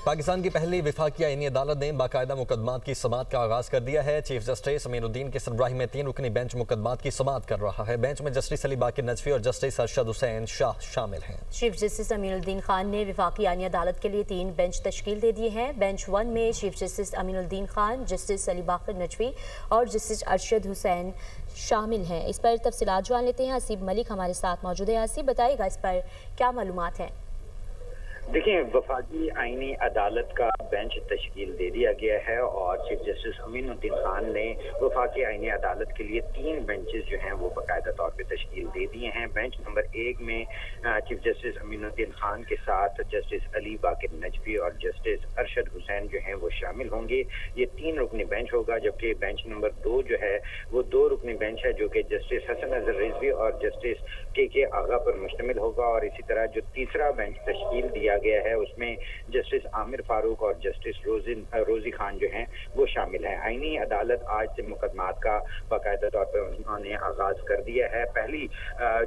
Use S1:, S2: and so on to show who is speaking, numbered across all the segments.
S1: पाकिस्तान की पहली वफाकी आईनी अदालत ने बाकायदा मुकदमात की समाअत का आगाज कर दिया है। चीफ जस्टिस अमीनुद्दीन की सरबराही में 3 रुकनी बेंच मुकदमात की समाअत कर रहा है। बेंच में जस्टिस अली बाकिर नजफी और जस्टिस अरशद हुसैन शाह शामिल हैं।
S2: चीफ जस्टिस अमीनुद्दीन खान ने वफाकी आईनी अदालत के लिए 3 बेंच तश्कील दे दिए हैं। बेंच 1 में chief justice Aminuddin Khan, justice Ali Baqir Najafi और जस्टिस अरशद हुसैन शामिल हैं। इस पर तफसीलात जान लेते हैं। हसीब मलिक हमारे साथ मौजूद है। हसीब, बताइएगा इस पर क्या मालूमात हैं?
S3: देखिए, वफाकी आईनी अदालत का बेंच तश्कील दे दिया गया है और चीफ जस्टिस अमीनुद्दीन खान ने वफाकी आईनी अदालत के लिए 3 बेंचेस जो हैं वो बाकायदा तौर पे तश्कील दे दिए हैं। बेंच नंबर 1 में चीफ जस्टिस अमीनुद्दीन खान के साथ जस्टिस अली बाकिर नजफी और जस्टिस अरशद हुसैन जो हैं वो शामिल होंगे। ये 3 रुकनी बेंच होगा, जबकि बेंच नंबर 2 जो है वो 2 रुकनी बेंच है जो कि जस्टिस हसन अजहर रिजवी और जस्टिस के आगा पर मुश्तमिल होगा। और इसी तरह जो तीसरा बेंच तश्कील दिया गया है उसमें जस्टिस आमिर फारूक और जस्टिस रोजी खान जो हैं वो शामिल हैं। आईनी अदालत आज से मुकदमात का बाकायदा तौर पर उन्होंने आगाज कर दिया है। पहली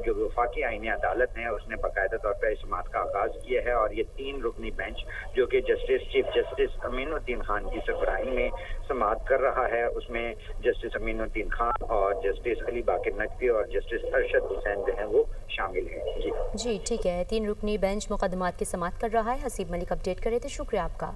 S3: जो वफाकी आईनी अदालत है उसने बाकायदा तौर पर समाअत का आगाज किया है और ये 3 रुकनी बेंच जो कि चीफ जस्टिस अमीनुद्दीन खान की सरबराही में समाअत कर रहा है उसमें जस्टिस अमीनुद्दीन खान और जस्टिस अली बाकिर नजफी और जस्टिस अरशद हुसैन जो हैं वो शामिल हैं। जी
S2: ठीक है। 3 रुकनी बेंच मुकदमात की समाअत कर रहा है। हसीब मलिक अपडेट करे थे, शुक्रिया आपका।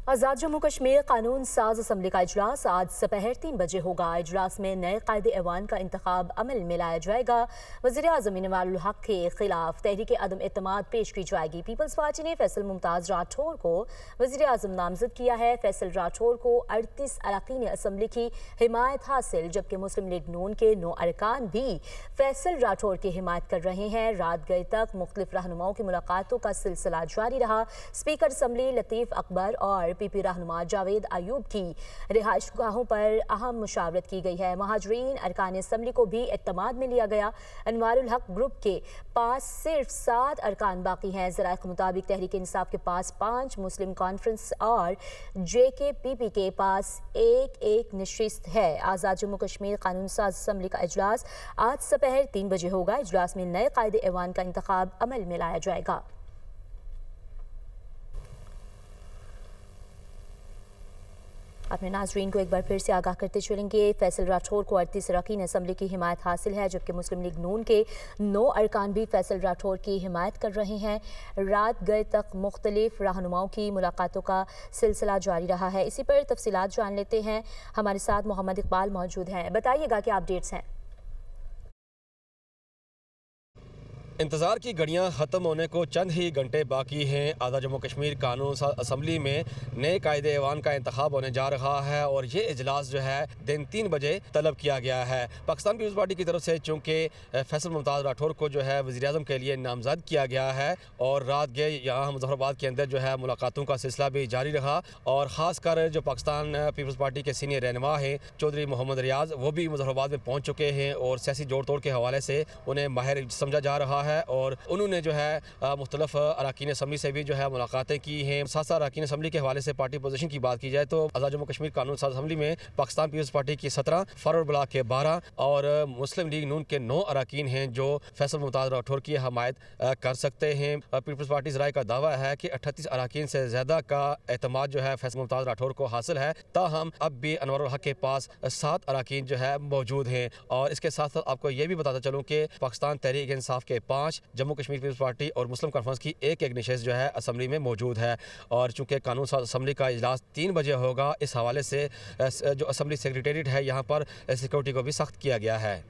S2: आज़ाद जम्मू कश्मीर कानून साज असम्बली का इजलास आज दोपहर 3 बजे होगा। इजलास में नए कायदे ऐवान का इंतखाब अमल में लाया जाएगा। वज़ीर आज़म इनवारुल हक के खिलाफ तहरीक अदम एतमाद पेश की जाएगी। पीपल्स पार्टी ने फैसल मुमताज़ राठौर को वज़ीर आज़म नामजद किया है। फैसल राठौर को 38 अरकान असम्बली की हिमायत हासिल, जबकि मुस्लिम लीग नून के 9 अरकान भी फैसल राठौर की हिमायत कर रहे हैं। रात गए तक मुख्तलिफ रहनुमाओं की मुलाकातों का सिलसिला जारी रहा। स्पीकर असम्बली लतीफ़ अकबर और पीपी रहनुमा जावेद अयूब की रिहाइश गाहों पर अहम मुशावरत की गई है। महाजरीन अरकान असम्बली को भी एतमाद में लिया गया। अनवारुल हक ग्रुप के पास सिर्फ 7 अरकान बाकी हैं। ज़राए के मुताबिक तहरीक इंसाफ के पास 5, मुस्लिम कॉन्फ्रेंस और JKPP के पास 1 नशिस्त है। आज़ाद जम्मू कश्मीर कानून साज असम्बली का इजलास आज दोपहर 3 बजे होगा। इजलास में नए कायदे ऐवान का इंतखाब अमल में लाया जाएगा। अपने नाजरीन को एक बार फिर से आगाह करते चलेंगे। फैसल राठौर को 38 अरकान असम्बली की हिमायत हासिल है, जबकि मुस्लिम लीग नून के 9 अरकान भी फैसल राठौर की हिमायत कर रहे हैं। रात गए तक मुख्तलिफ रहनुमाओं की मुलाकातों का सिलसिला जारी रहा है। इसी पर तफसीलात जान लेते हैं। हमारे साथ मोहम्मद इकबाल मौजूद हैं। बताइएगा क्या अपडेट्स हैं?
S1: इंतज़ार की घड़ियां ख़त्म होने को चंद ही घंटे बाकी हैं। आज़ाद जम्मू कश्मीर कानून असम्बली में नए कायदे ऐवान का इंतखाब होने जा रहा है और ये इजलास जो है दिन 3 बजे तलब किया गया है। पाकिस्तान पीपल्स पार्टी की तरफ से चूँकि फैसल मुमताज़ राठौर को जो है वज़ीर आज़म के लिए नामज़द किया गया है और रात गए यहाँ मुजफ्फराबाद के अंदर जो है मुलाकातों का सिलसिला भी जारी रहा और ख़ासकर जो पाकिस्तान पीपल्स पार्टी के सीनियर रहनुमा हैं चौधरी मोहम्मद रियाज, वो भी मुजफ्फराबाद में पहुँच चुके हैं और सियासी जोड़ तोड़ के हवाले से उन्हें माहिर समझा जा रहा है और उन्होंने जो है मुख्तलिफ अरकान असम्बली से भी जो है मुलाकातें की हैं। साथ साथ अरकान असम्बली के हवाले से पार्टी पोजीशन की बात की जाए तो आज़ाद जम्मू कश्मीर कानून साज असम्बली में पाकिस्तान पीपल्स पार्टी की 17, फॉरवर्ड ब्लॉक के 12 और मुस्लिम लीग नून के 9 अरकान हैं जो फैसल मुमताज़ राठौर की हमायत कर सकते हैं। पीपल्स पार्टी ज़राए का दावा है कि 38 अरकान से ज़्यादा का एतमाद जो है फैसल मुमताज़ राठौर को हासिल है। ताहम अब भी अनवारुल हक के पास 7 अरकान जो है मौजूद हैं। और इसके साथ साथ आपको ये भी बताता चलूँ कि पाकिस्तान तहरीक इंसाफ के 5, जम्मू कश्मीर पीपल्स पार्टी और मुस्लिम कॉन्फ्रेंस की 1 नशिस्त जो है असम्बली में मौजूद है। और चूँकि कानून साज असम्बली का इजलास 3 बजे होगा, इस हवाले से जो असम्बली सेक्रेटेरिएट है यहाँ पर सिक्योरिटी को भी सख्त किया गया है।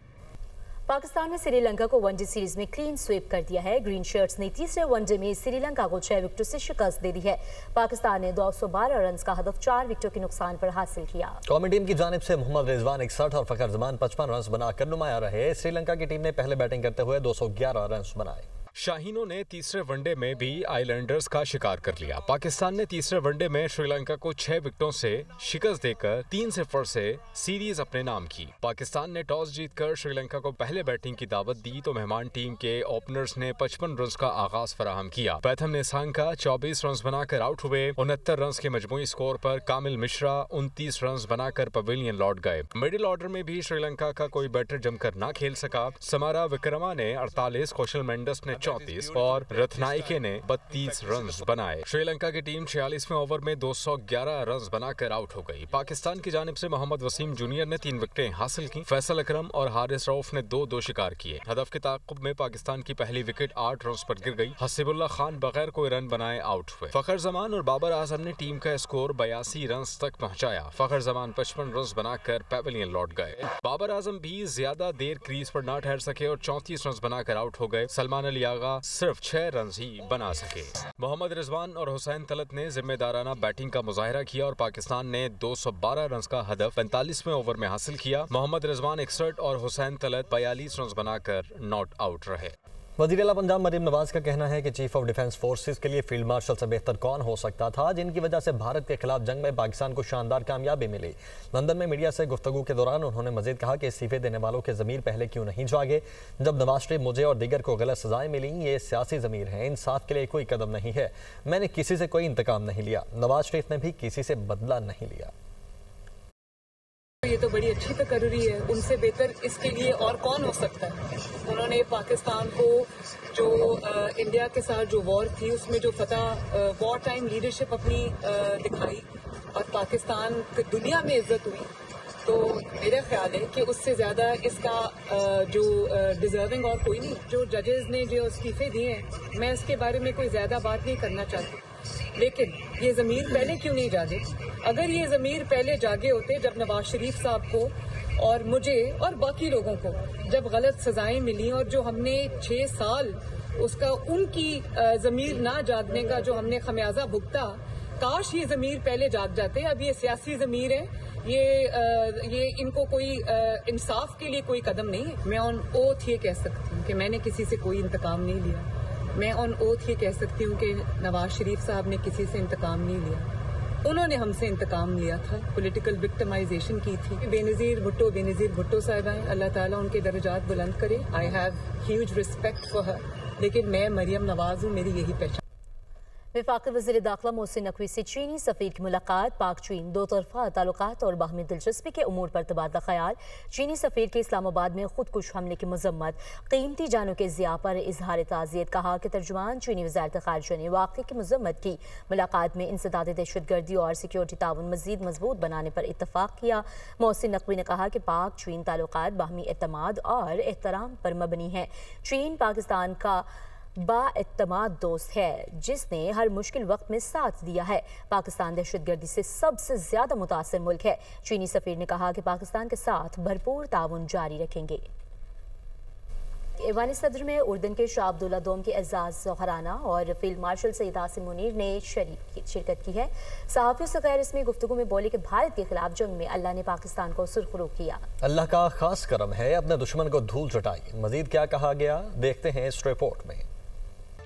S2: पाकिस्तान ने श्रीलंका को वनडे सीरीज में क्लीन स्वीप कर दिया है। ग्रीन शर्ट्स ने तीसरे वनडे में श्रीलंका को 6 विकेटों से शिकस्त दे दी है। पाकिस्तान ने 212 रन का हदफ 4 विकेटों के नुकसान पर हासिल किया।
S1: कौमी टीम की जानिब से मोहम्मद रिजवान 61 और फखर जमान 55 रन बनाकर नुमाया रहे। श्रीलंका की टीम ने पहले बैटिंग करते हुए 211 रन बनाए।
S4: शाहीनों ने तीसरे वनडे में भी आइलैंडर्स का शिकार कर लिया। पाकिस्तान ने तीसरे वनडे में श्रीलंका को 6 विकेटों से शिकस्त देकर 3-0 से सीरीज अपने नाम की। पाकिस्तान ने टॉस जीतकर श्रीलंका को पहले बैटिंग की दावत दी तो मेहमान टीम के ओपनर्स ने 55 रन का आगाज फराहम किया। प्रथम निसांका 24 रन बनाकर आउट हुए। 69 रन के मजमूई स्कोर पर कामिल मिश्रा 29 रन बनाकर पवेलियन लौट गए। मिडिल ऑर्डर में भी श्रीलंका का कोई बैटर जमकर ना खेल सका। समारा विक्रमा ने 48, कौशल मेंडस ने 34 और रत्नायके ने 32 रन बनाए। श्रीलंका की टीम 46वें ओवर में 211 रन बनाकर आउट हो गई। पाकिस्तान की जानिब से मोहम्मद वसीम जूनियर ने 3 विकेटें हासिल की। फैसल अकरम और हारिस रऊफ ने 2-2 शिकार किए। हदफ के ताक़ुब में पाकिस्तान की पहली विकेट 8 रन पर गिर गई। हसीबुल्लाह खान बगैर कोई रन बनाए आउट हुए। फखर जमान और बाबर आजम ने टीम का स्कोर 82 रन तक पहुंचाया। फखर जमान 55 रन बनाकर पैवेलियन लौट गए। बाबर आजम भी ज्यादा देर क्रीज पर न ठहर सके और 34 रन बनाकर आउट हो गए। सलमान अली आगा सिर्फ 6 रन ही बना सके। मोहम्मद रिजवान और हुसैन तलत ने जिम्मेदाराना बैटिंग का मुजाहिरा किया और पाकिस्तान ने 212 रन का हदफ 45वें ओवर में हासिल किया। मोहम्मद रिजवान 61 और हुसैन तलत 42 रन बनाकर नॉट आउट रहे।
S5: वज़ीर-ए-आला पंजाब मरीम नवाज का कहना है कि चीफ ऑफ डिफेंस फोर्सेस के लिए फील्ड मार्शल से बेहतर कौन हो सकता था, जिनकी वजह से भारत के खिलाफ जंग में पाकिस्तान को शानदार कामयाबी मिली। लंदन में मीडिया से गुफ्तगू के दौरान उन्होंने मजीद कहा कि इस्तीफे देने वालों के ज़मीर पहले क्यों नहीं जागे। जब नवाज शरीफ, मुझे और दीगर को गलत सजाएं मिली, ये सियासी ज़मीर है, इंसाफ के लिए कोई कदम नहीं है। मैंने किसी से कोई इंतकाम नहीं लिया। नवाज शरीफ ने भी किसी से बदला नहीं लिया।
S6: ये तो बड़ी अच्छी तकर्री है, उनसे बेहतर इसके लिए और कौन हो सकता है। उन्होंने पाकिस्तान को जो इंडिया के साथ जो वॉर थी उसमें जो फतह वॉर टाइम लीडरशिप अपनी दिखाई और पाकिस्तान की दुनिया में इज्जत हुई, तो मेरा ख्याल है कि उससे ज़्यादा इसका जो डिजर्विंग और कोई नहीं। जो जजेस ने जो इस्तीफे दिए हैं, मैं इसके बारे में कोई ज़्यादा बात नहीं करना चाहती, लेकिन ये ज़मीर पहले क्यों नहीं जागे। अगर ये ज़मीर पहले जागे होते, जब नवाज शरीफ साहब को और मुझे और बाकी लोगों को जब गलत सजाएं मिली और जो हमने 6 साल उसका उनकी ज़मीर ना जागने का जो हमने खमियाजा भुगता, काश ये ज़मीर पहले जाग जाते। अब ये सियासी ज़मीर है, ये इनको कोई इंसाफ के लिए कोई कदम नहीं है। मैं ऑन ओथ ये कह सकती हूँ कि मैंने किसी से कोई इंतकाम नहीं लिया। मैं ऑन ओथ ये कह सकती हूँ कि नवाज शरीफ साहब ने किसी से इंतकाम नहीं लिया, उन्होंने हमसे इंतकाम लिया था, पॉलिटिकल विक्टिमाइजेशन की थी। बेनज़ीर भुट्टो साहिबा हैं, अल्लाह ताला उनके दर्जात बुलंद करे। I have huge respect for her, लेकिन मैं मरियम नवाज हूँ, मेरी यही पहचान।
S2: वफाकी वज़ीर दाखिला मोहसिन नकवी से चीनी सफ़ीर की मुलाकात। पाक चीन दो तरफ़ा ताल्लुकात और बाहमी दिलचस्पी के उमूर पर तबादला ख्याल। चीनी सफ़ीर के इस्लामाबाद में खुदकुश हमले की मजम्मत। कीमती जानों के ज़िया पर इजहार ताज़ियत। कहा कि तर्जुमान चीनी वज़ारत ख़ारिजा ने वाक़े की मजम्मत की। मुलाकात में इंसदाद दहशतगर्दी और सिक्योरिटी ताउन मज़ीद मजबूत बनाने पर इत्तफ़ाक़ किया। मोहसिन नकवी ने कहा कि पाक चीन ताल्लुकात बाहमी एतमाद और एहतराम पर मबनी है। चीन पाकिस्तान का बाएतमाद दोस्त है, जिसने हर मुश्किल वक्त में साथ दिया है। पाकिस्तान दहशतगर्दी से सबसे ज्यादा मुतासिर मुल्क है। चीनी सफीर ने कहा कि पाकिस्तान के साथ भरपूर ताउन जारी रखेंगे। ईवानी सदर में उर्दन के शाह अब्दुल्ला दोम के एजाज ज़ोहराना और फील्ड मार्शल सैयद आसिम मुनीर ने शिरकत की है। सहाफ़ियों से गैर रस्मी गुफ्तगू में बोले कि भारत के खिलाफ जंग में अल्लाह ने पाकिस्तान को सुरखरू किया।
S5: अल्लाह का खास करम है, अपने दुश्मन को धूल चटाई। मजीद क्या कहा गया, देखते हैं इस रिपोर्ट में।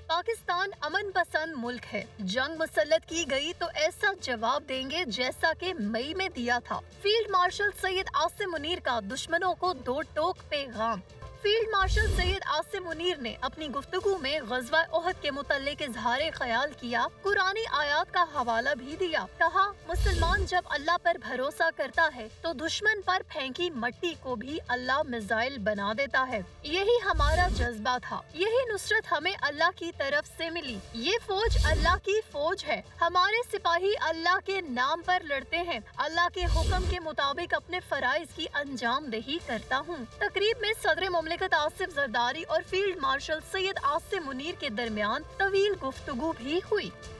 S7: पाकिस्तान अमन पसंद मुल्क है। जंग मुसल्लत की गई तो ऐसा जवाब देंगे जैसा कि मई में दिया था। फील्ड मार्शल सैयद आसिम मुनीर का दुश्मनों को दो टोक पैगाम। फील्ड मार्शल सैयद आसिम मुनीर ने अपनी गुफ्तगू में ग़ज़वा ओहद के मुतल्लिक़ इज़हारे ख़याल किया, कुरानी आयात का हवाला भी दिया। कहा, मुसलमान जब अल्लाह पर भरोसा करता है तो दुश्मन पर फेंकी मट्टी को भी अल्लाह मिसाइल बना देता है। यही हमारा जज्बा था, यही नुसरत हमें अल्लाह की तरफ से मिली। ये फौज अल्लाह की फौज है। हमारे सिपाही अल्लाह के नाम पर लड़ते हैं। अल्लाह के हुक्म के मुताबिक अपने फराइज की अंजामदही करता हूँ। तकरीब में सदर मुमलिकत आसिफ जरदारी और फील्ड मार्शल सैयद आसिम मुनीर के दरमियान तवील गुफ्तगू भी हुई।